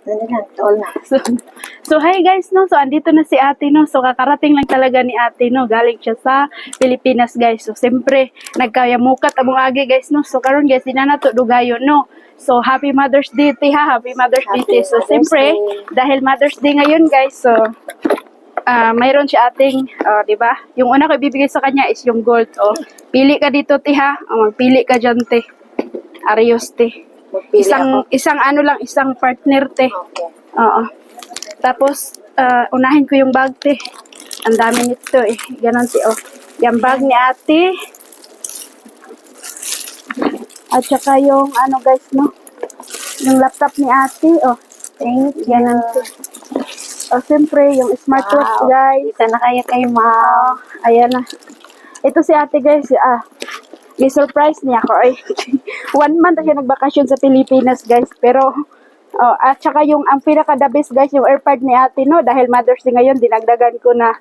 Ano lang, tol na. So, hi guys, no? So, andito na si ate, no? So, kakarating lang talaga ni ate, no? Galing siya sa Pilipinas, guys. So, siyempre, nagkayamukat among agi, guys, no? So, karon guys, dinanato dugayon, no? So, happy Mother's Day, te, ha? Happy Mother's Day, te. So, siyempre, dahil Mother's Day ngayon, guys, so, mayroon siya ating, di ba? Yung una ko ibibigay sa kanya is yung gold, oh. Pili ka dito, te, ha? Magpili ka dyan, te. Arios, te. Magpili ako. Isang ano lang, isang partner, te. Okay. Oo. Tapos, unahin ko yung bag, te. Ang dami nito, eh. Ganon, te, oh. Yung bag ni ate. At saka yung, ano, guys, no? Yung laptop ni ate, oh. Thank you. Ganon, te. Oh, siyempre, yung smartwatch, Wow. guys. Kita na kayo kay Ma. Ayan na. Ito si ate, guys. May surprise niya ako. Ay, 1 month na siya nagbakasyon sa Pilipinas, guys. Pero, at saka yung, ang pinaka-the best, guys, yung AirPod ni ate, no? Dahil Mother's Day ngayon, dinagdagan ko na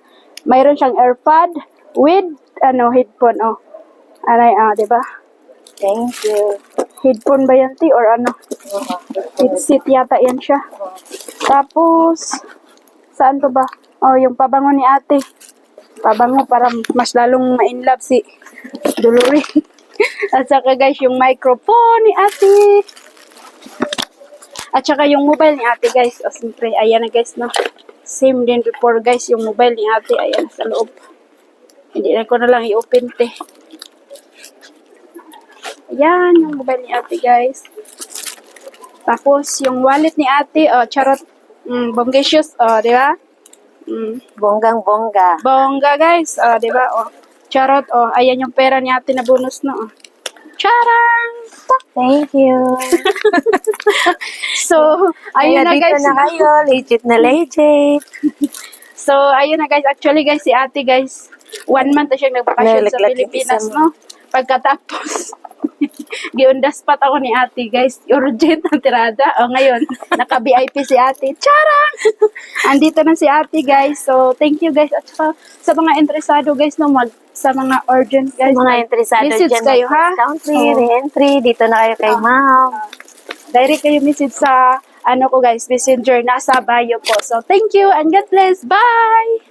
mayroon siyang AirPod with, headphone, oh. Aray, diba? Thank you. Headphone ba yan, ti? Or ano? Headset yata yan siya. Tapos, saan to ba? Oh, yung pabango ni ate. Pabango para mas lalong ma-inlove si Dolores. At saka guys, yung microphone ni ate. At saka yung mobile ni ate, guys. O, siyempre, ayan na, guys, no? Same din before, guys, yung mobile ni ate. Ayan, sa loob. Hindi na ko na lang i-open, te. Ayan, yung mobile ni ate, guys. Tapos, yung wallet ni ate, charot, bonggesius, di ba? Bonggang-bongga. Bongga, guys, di ba? Charot, ayan yung pera ni ate na bonus, no? Charang! Thank you. So, ayun na, guys. Dito na kayo. Legit na legit. So, ayun na, guys. Actually, guys, si ate, guys, 1 month na siyang nagbakasyon sa Nalaglag yung Pilipinas, isa mo. no? Pagkatapos, giundas pat ako ni ate, guys. Urgent ang tirada. Ngayon, naka-VIP si ate. Charang! Andito na si ate, guys. So, thank you, guys. At sa mga interesado, guys, no, sa mga urgent, guys. Mga interesado message dyan. kayo, ha? Discount free, re-entry. Dito na kayo kay Ma'am. Direct kayo message sa, ko, guys, messenger. Nasa bio po. So, thank you and God bless. Bye!